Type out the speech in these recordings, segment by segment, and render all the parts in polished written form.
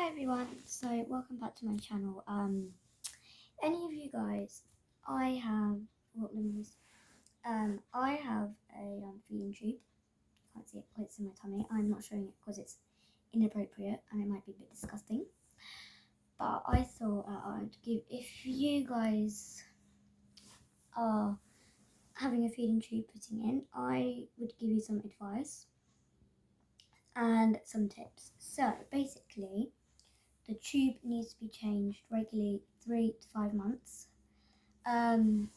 Hi everyone, so welcome back to my channel. Any of you guys, I have I have a feeding tube. Can't see it because it's in my tummy. I'm not showing it because it's inappropriate and it might be a bit disgusting. But I thought I'd give, if you guys are having a feeding tube putting in, I would give you some advice and some tips. So basically, the tube needs to be changed regularly 3 to 5 months, and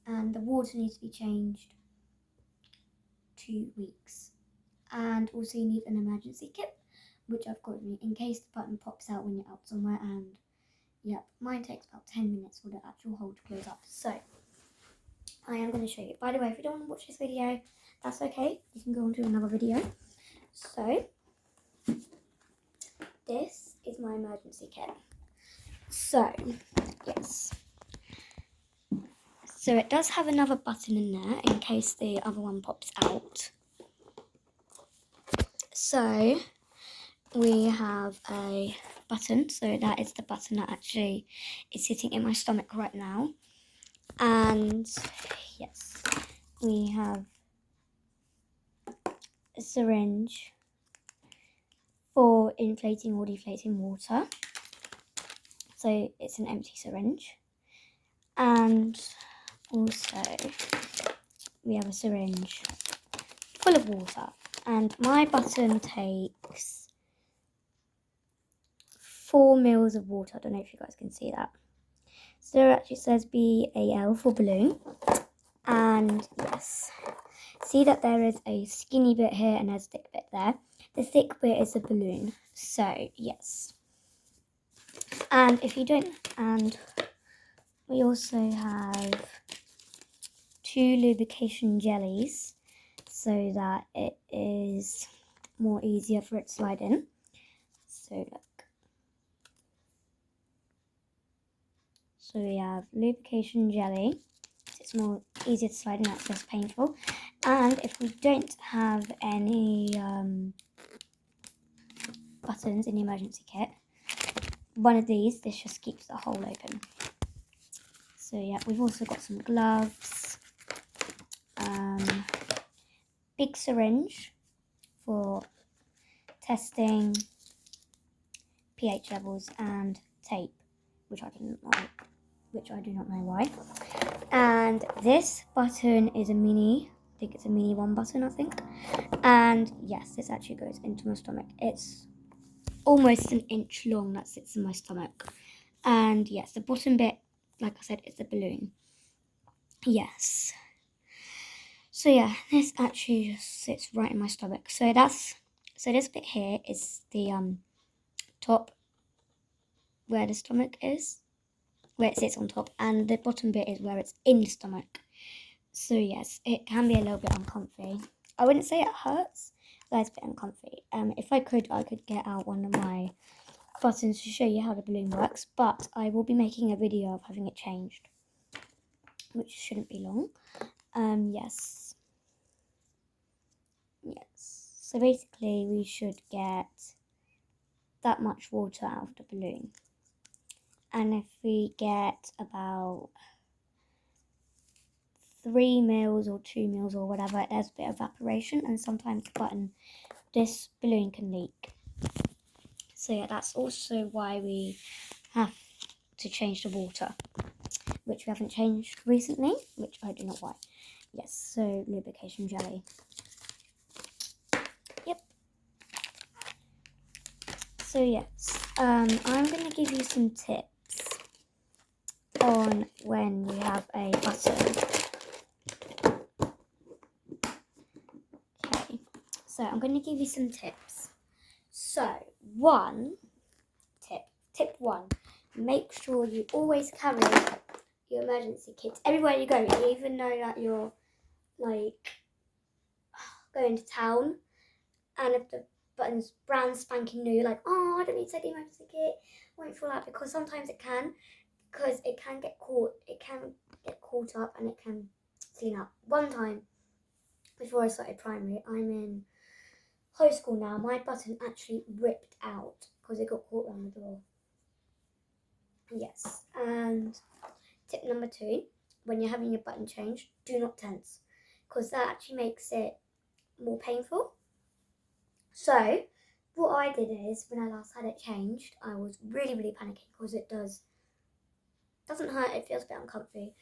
the water needs to be changed 2 weeks. And also you need an emergency kit, which I've got with me in case the button pops out when you're out somewhere. And yep, mine takes about 10 minutes for the actual hole to close up. So I am going to show you. By the way, if you don't want to watch this video, that's okay. You can go on to another video. So this is my emergency kit. So yes. So it does have another button in there in case the other one pops out. So we have a button. So that is the button that actually is sitting in my stomach right now. And yes, we have a syringe for inflating or deflating water. So it's an empty syringe. And also we have a syringe full of water. And my button takes 4 mils of water. I don't know if you guys can see that. So it actually says BAL for balloon. And yes, see that there is a skinny bit here and there's a thick bit there. The thick bit is the balloon. So yes. And if you don't, and we also have 2 lubrication jellies so that it is more easier for it to slide in. So look. So we have lubrication jelly. It's more easier to slide in, that's less painful. And if we don't have any buttons in the emergency kit, one of these, this just keeps the hole open. So yeah, we've also got some gloves, big syringe for testing pH levels, and tape, which I do not know why. And this button is a mini, I think it's a mini 1 button, I think. And yes, this actually goes into my stomach. It's almost an inch long that sits in my stomach. And yes, the bottom bit, like I said, is the balloon. Yes. So yeah, this actually just sits right in my stomach. So this bit here is the top where the stomach is, where it sits on top, and the bottom bit is where it's in the stomach. So yes, it can be a little bit uncomfy. I wouldn't say it hurts, but it's a bit uncomfy. If I could get out one of my buttons to show you how the balloon works, but I will be making a video of having it changed, which shouldn't be long. Yes. So basically, we should get that much water out of the balloon. And if we get about 3 mils or 2 mils or whatever, there's a bit of evaporation, and sometimes this balloon can leak. So yeah, that's also why we have to change the water, which we haven't changed recently, which I do not why. Yes, so lubrication jelly. Yep. So yes, I'm going to give you some tips on when you have a button. Okay, so I'm going to give you some tips. So tip one, make sure you always carry your emergency kit everywhere you go, even though that you're like going to town, and if the button's brand spanking new, like, oh, I don't need to take the emergency kit, won't fall out, because sometimes it can, because it can get caught up and it can clean up. One time, before I started primary, I'm in high school now, my button actually ripped out because it got caught around the door. Yes, and tip number 2, when you're having your button changed, do not tense, because that actually makes it more painful. So what I did is, when I last had it changed, I was really panicking because it doesn't hurt, it feels a bit uncomfy.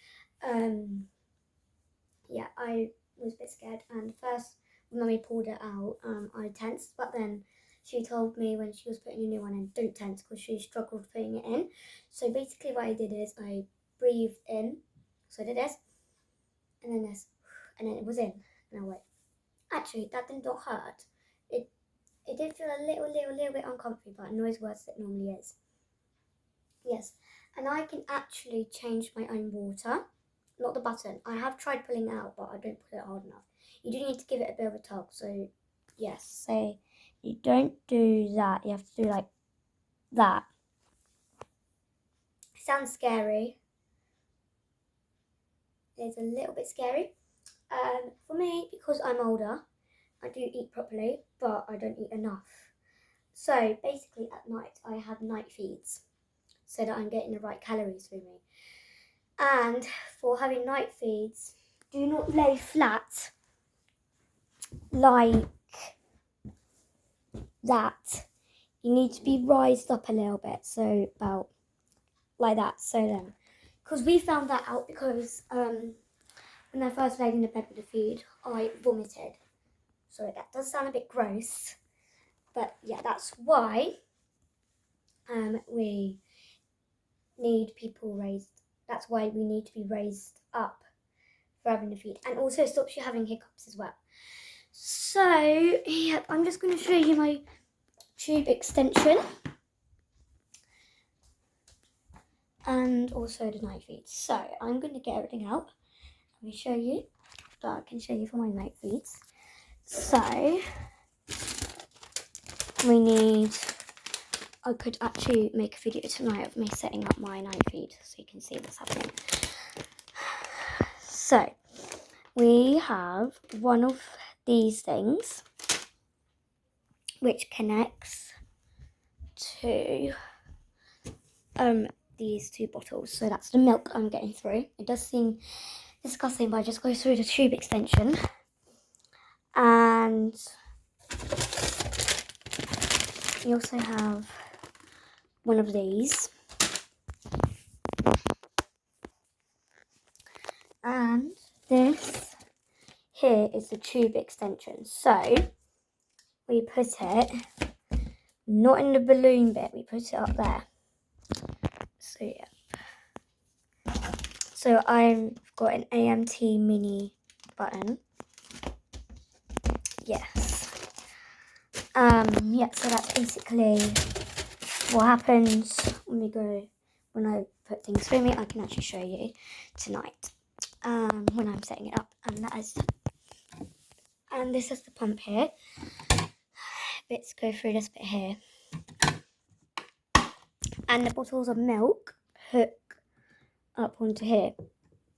Yeah, I was a bit scared, and first when Mummy pulled it out, I tensed, but then she told me when she was putting a new one in, don't tense, because she struggled putting it in. So basically what I did is I breathed in, so I did this, and then this, and then it was in, and I went, actually that did not hurt. It did feel a little bit uncomfy, but not as worse as it normally is. Yes, and I can actually change my own water, not the button. I have tried pulling it out, but I don't pull it hard enough. You do need to give it a bit of a tug, so yes. So you don't do that, you have to do like that. It sounds scary. It's a little bit scary. For me, because I'm older, I do eat properly, but I don't eat enough. So basically at night, I have night feeds so that I'm getting the right calories through me. And for having night feeds, do not lay flat like that. You need to be raised up a little bit, so about like that. So then, because we found that out because when I first laid in the bed with the feed, I vomited. So that does sound a bit gross, but yeah, that's why we need people raised. That's why we need to be raised up for having the feed, and also it stops you having hiccups as well. So yeah, I'm just going to show you my tube extension and also the night feeds. So I'm going to get everything out. Let me show you that I can show you for my night feeds. So we need, I could actually make a video tonight of me setting up my night feed so you can see what's happening. So we have one of these things which connects to these 2 bottles. So that's the milk I'm getting through. It does seem disgusting, but I just go through the tube extension. And you also have one of these. And this here is the tube extension. So we put it not in the balloon bit, we put it up there. So yeah. So I've got an AMT mini button. Yes. Yeah, so that's basically what happens when I put things through me. I can actually show you tonight when I'm setting it up. And this is the pump here. Bits go through this bit here. And the bottles of milk hook up onto here.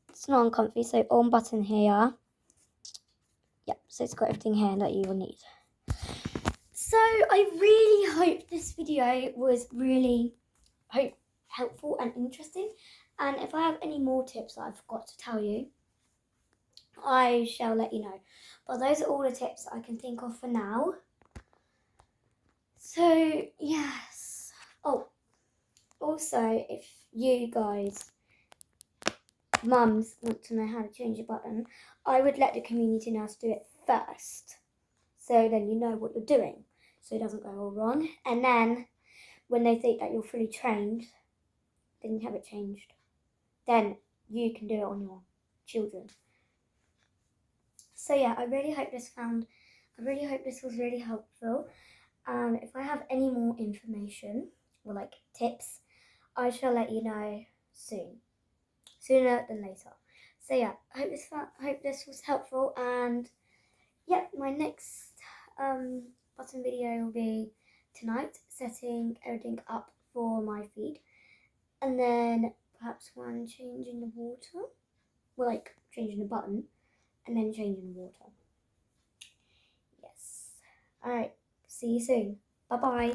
It's not uncomfy, so on button here. Yep, so it's got everything here that you will need. So I really hope this video was really helpful and interesting. And if I have any more tips that I forgot to tell you, I shall let you know. But those are all the tips I can think of for now. So yes. Oh, also if you guys, mums, want to know how to change a button, I would let the community nurse do it first. So then you know what you're doing, so it doesn't go all wrong. And then when they think that you're fully trained, then you have it changed. Then you can do it on your children. So yeah, I really hope this was really helpful. If I have any more information or like tips, I shall let you know soon. Sooner than later. So yeah, I hope this was helpful, and yeah, my next button video will be tonight, setting everything up for my feed, and then perhaps one changing the water, well, like changing the button, and then changing the water. Yes. Alright, see you soon. Bye bye.